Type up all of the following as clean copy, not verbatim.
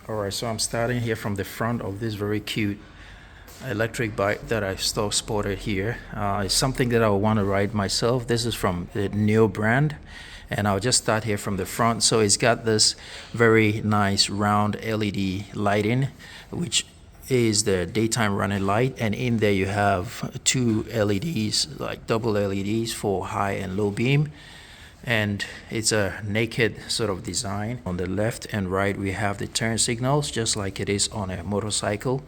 Alright, so I'm starting here from the front of this very cute electric bike that I still spotted here. It's something that I want to ride myself. This is from the Niu brand, and I'll just start here from the front. So it's got this very nice round LED lighting, which is the daytime running light, and in there you have two LEDs, like double LEDs for high and low beam. And it's a naked sort of design. On the left and right we have the turn signals, just like it is on a motorcycle.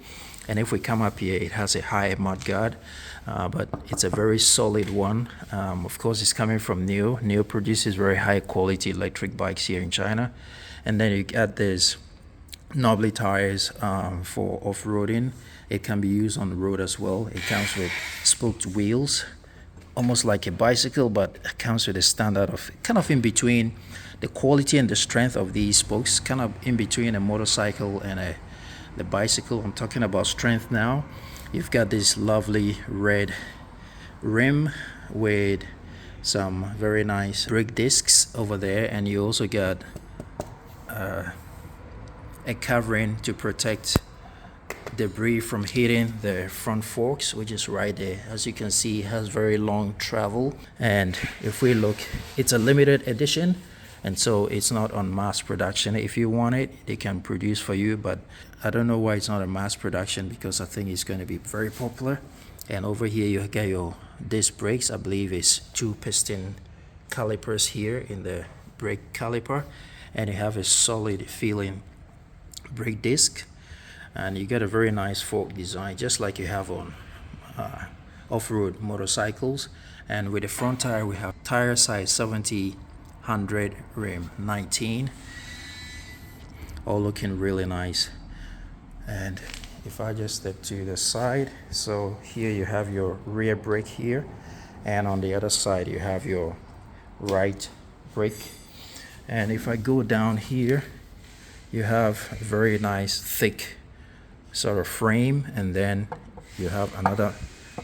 And if we come up here, it has a high mud guard, but it's a very solid one. Of course, it's coming from Niu. Niu produces very high quality electric bikes here in China. And then you got these knobbly tires for off-roading. It can be used on the road as well. It comes with spoked wheels, almost like a bicycle, but it comes with a standard of kind of in between. The quality and the strength of these spokes, kind of in between a motorcycle and the bicycle. I'm talking about strength now. You've got this lovely red rim with some very nice brake discs over there, and you also got a covering to protect debris from hitting the front forks, which is right there. As you can see, it has very long travel, and if we look, it's a limited edition, and so it's not on mass production. If you want it, they can produce for you, but I don't know why it's not a mass production, because I think it's going to be very popular. And over here you got your disc brakes. I believe it's 2 piston calipers here in the brake caliper, and you have a solid feeling brake disc. And you get a very nice fork design, just like you have on off-road motorcycles. And with the front tire, we have tire size 70, 100, rim 19, all looking really nice. And if I just step to the side, so here you have your rear brake here, and on the other side you have your right brake. And if I go down here, you have a very nice thick sort of frame, and then you have another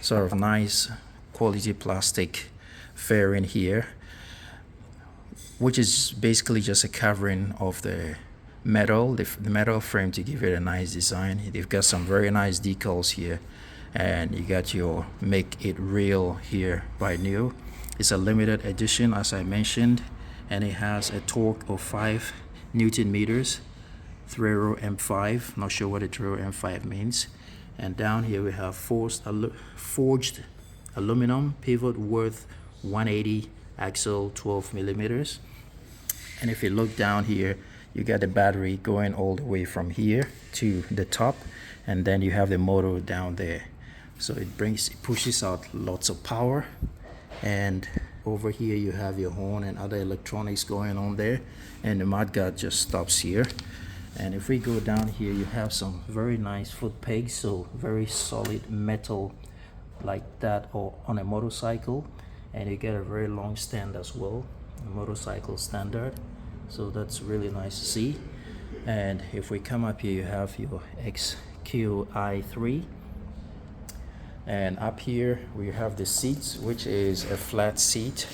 sort of nice quality plastic fairing here, which is basically just a covering of the metal, the metal frame, to give it a nice design. They've got some very nice decals here, and you got your Make It Real here by Niu. It's a limited edition, as I mentioned, and it has a torque of 5 Newton meters. 3-row M5, not sure what a 3-row M5 means. And down here we have forged aluminum pivot worth 180, axle 12 millimeters. And if you look down here, you got the battery going all the way from here to the top, and then you have the motor down there. So it pushes out lots of power. And over here you have your horn and other electronics going on there, and the mudguard just stops here. And if we go down here, you have some very nice foot pegs, so very solid metal like that, or on a motorcycle. And you get a very long stand as well, a motorcycle standard, so that's really nice to see. And if we come up here, you have your XQi3, and up here we have the seats, which is a flat seat,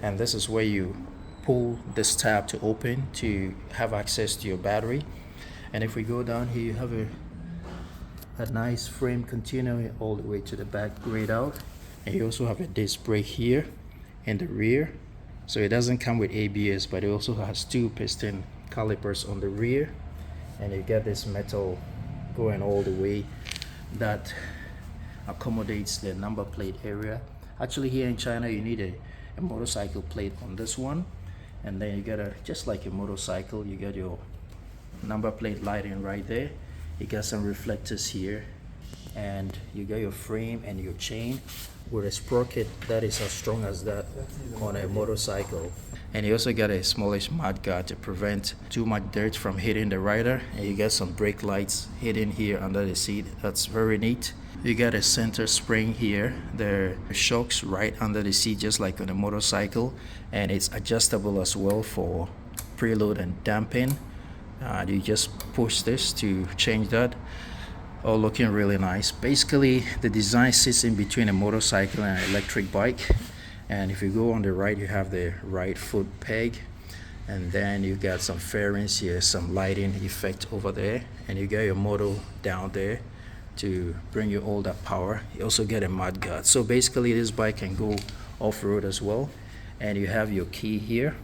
and this is where you pull this tab to open to have access to your battery. And if we go down here, you have a nice frame continuing all the way to the back, grayed out. And you also have a disc brake here in the rear. So it doesn't come with ABS, but it also has 2 piston calipers on the rear. And you get this metal going all the way that accommodates the number plate area. Actually, here in China, you need a motorcycle plate on this one. And then you get just like a motorcycle, you get your number plate lighting right there. You got some reflectors here, and you got your frame and your chain with a sprocket that is as strong as that on a motorcycle. And you also got a smallish mud guard to prevent too much dirt from hitting the rider, and you got some brake lights hidden here under the seat. That's very neat. You got a center spring here, the shocks right under the seat, just like on a motorcycle, and it's adjustable as well for preload and damping. You just push this to change that. All looking really nice. Basically, the design sits in between a motorcycle and an electric bike. And if you go on the right, you have the right foot peg, and then you got some fairings here, some lighting effect over there, and you got your motor down there to bring you all that power. You also get a mud guard. So basically this bike can go off-road as well. And you have your key here,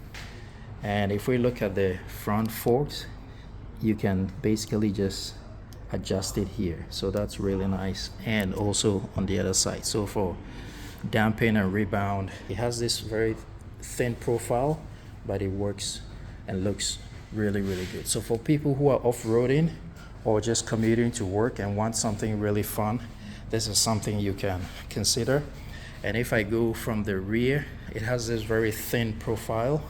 and if we look at the front forks, you can basically just adjust it here. So that's really nice. And also on the other side, so for damping and rebound, it has this very thin profile, but it works and looks really good. So for people who are off-roading or just commuting to work and want something really fun, this is something you can consider. And if I go from the rear, it has this very thin profile,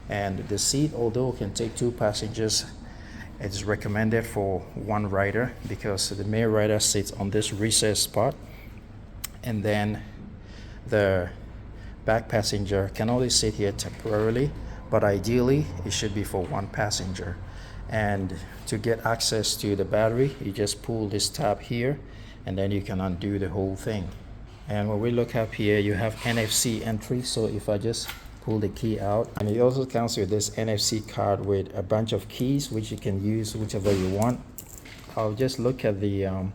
and the seat, although it can take 2 passengers, it's recommended for 1 rider because the main rider sits on this recessed spot, and then the back passenger can only sit here temporarily, but ideally it should be for 1 passenger. And to get access to the battery, you just pull this tab here, and then you can undo the whole thing. And when we look up here, you have NFC entry. So if I just pull the key out, and it also comes with this NFC card with a bunch of keys, which you can use whichever you want. I'll just look at the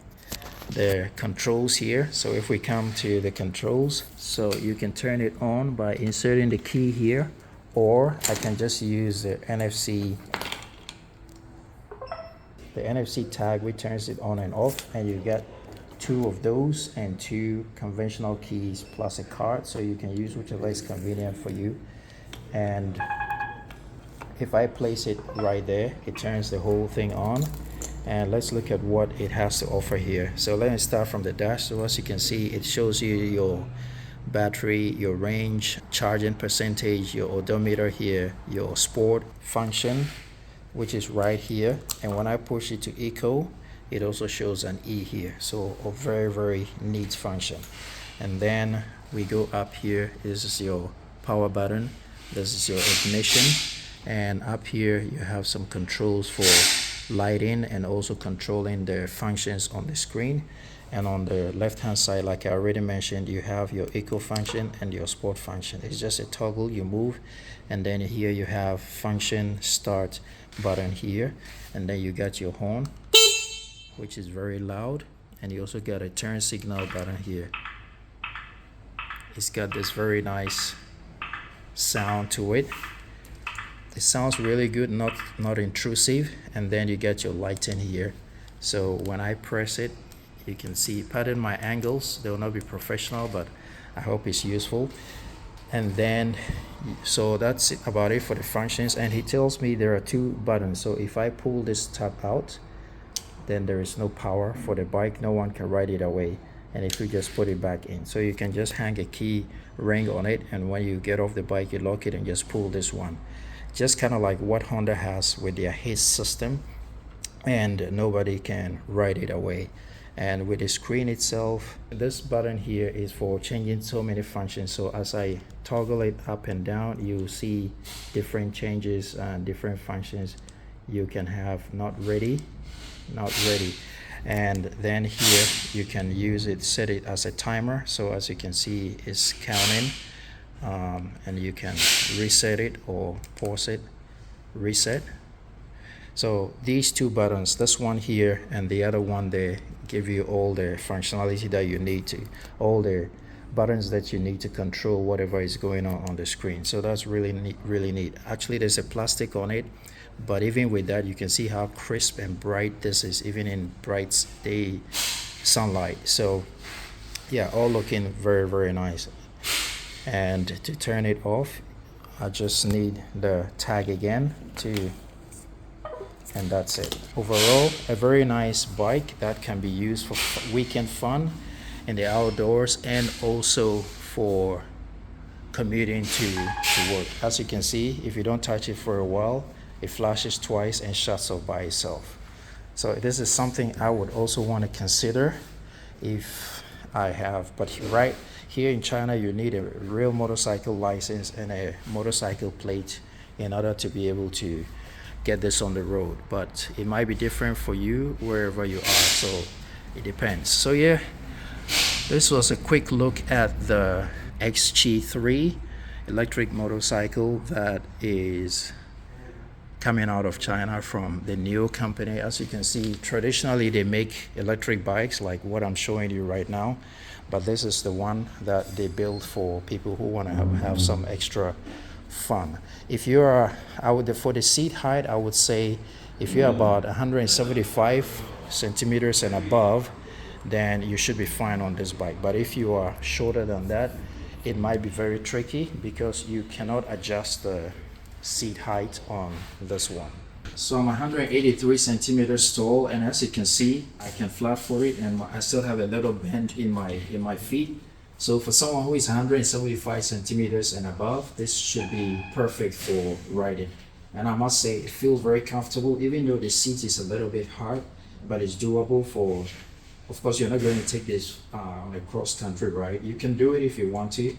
controls here. So if we come to the controls, so you can turn it on by inserting the key here, or I can just use the NFC tag, which turns it on and off, and you get 2 of those and 2 conventional keys plus a card, so you can use whichever is convenient for you. And if I place it right there, it turns the whole thing on. And let's look at what it has to offer here. So let me start from the dash. So as you can see, it shows you your battery, your range, charging percentage, your odometer here, your sport function, which is right here. And when I push it to eco, it also shows an E here. So a very neat function. And then we go up here. This is your power button. This is your ignition. And up here you have some controls for lighting and also controlling the functions on the screen. And on the left hand side, like I already mentioned, you have your eco function and your sport function. It's just a toggle you move, and then here you have function start button here, and then you got your horn, which is very loud, and you also got a turn signal button here. It's got this very nice sound to it. It sounds really good, not intrusive. And then you get your lighting here. So when I press it, you can see, pardon my angles, they will not be professional, but I hope it's useful. And then, so that's about it for the functions. And he tells me there are 2 buttons. So if I pull this tab out, then there is no power for the bike. No one can ride it away. And if you just put it back in, so you can just hang a key ring on it, and when you get off the bike, you lock it and just pull this one. Just kind of like what Honda has with their haste system, and nobody can ride it away. And with the screen itself, this button here is for changing so many functions. So as I toggle it up and down, you see different changes and different functions you can have. Not ready, and then here you can use it, set it as a timer. So as you can see, it's counting, and you can reset it or pause it, reset. So these 2 buttons, this one here and the other one there, give you all the functionality that you need to, all the buttons that you need to control whatever is going on the screen. So that's really neat. Actually, there's a plastic on it, but even with that, you can see how crisp and bright this is, even in bright day sunlight. So yeah, all looking very nice. And to turn it off, I just need the tag again and that's it. Overall, a very nice bike that can be used for weekend fun in the outdoors, and also for commuting to work. As you can see, if you don't touch it for a while, it flashes twice and shuts off by itself. So this is something I would also want to consider if I have, but right here in China, you need a real motorcycle license and a motorcycle plate in order to be able to get this on the road. But it might be different for you wherever you are, so it depends. So yeah, this was a quick look at the XQi3 electric motorcycle that is coming out of China from the Niu company. As you can see, traditionally they make electric bikes like what I'm showing you right now, but this is the one that they build for people who want to have some extra fun. If you are, for the seat height, I would say if you're about 175 centimeters and above, then you should be fine on this bike. But if you are shorter than that, it might be very tricky because you cannot adjust the seat height on this one. So I'm 183 centimeters tall, and as you can see, I can flat foot it, and I still have a little bend in my feet. So for someone who is 175 centimeters and above, this should be perfect for riding. And I must say, it feels very comfortable, even though the seat is a little bit hard, but it's doable for, of course, you're not going to take this on a cross-country ride. You can do it if you want to,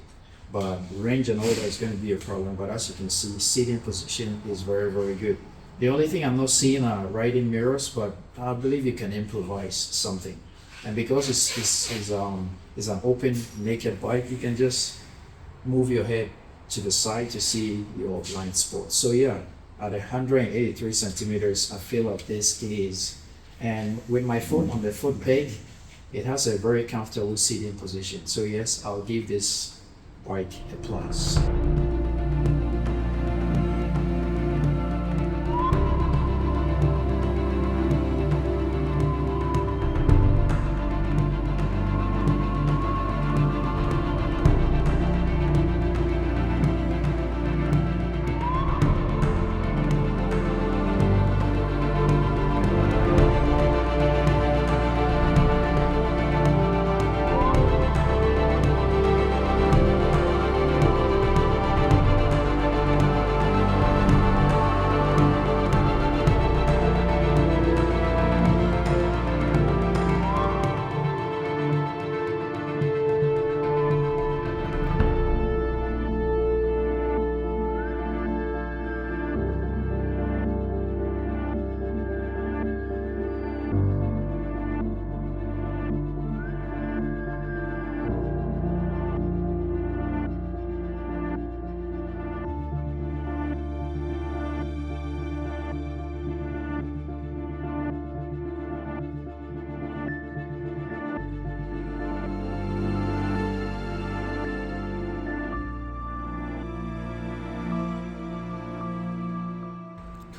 but range and all that is going to be a problem. But as you can see, seating position is very, very good. The only thing I'm not seeing are riding mirrors, but I believe you can improvise something. And because it's an open, naked bike, you can just move your head to the side to see your blind spot. So yeah, at 183 centimeters, I feel like this is, and with my foot on the foot peg, it has a very comfortable seating position. So yes, I'll give this bike a plus.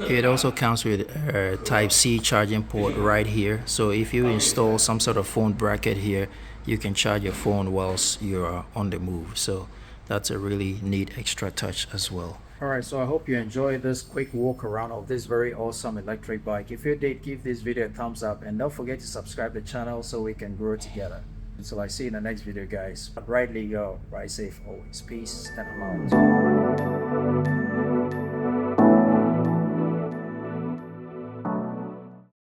It also comes with a Type-C charging port right here. So if you install some sort of phone bracket here, you can charge your phone whilst you're on the move. So that's a really neat extra touch as well. Alright, so I hope you enjoyed this quick walk around of this very awesome electric bike. If you did, give this video a thumbs up and don't forget to subscribe to the channel so we can grow together. Until I see you in the next video, guys. Ride legal, ride safe always. Peace and I'm out.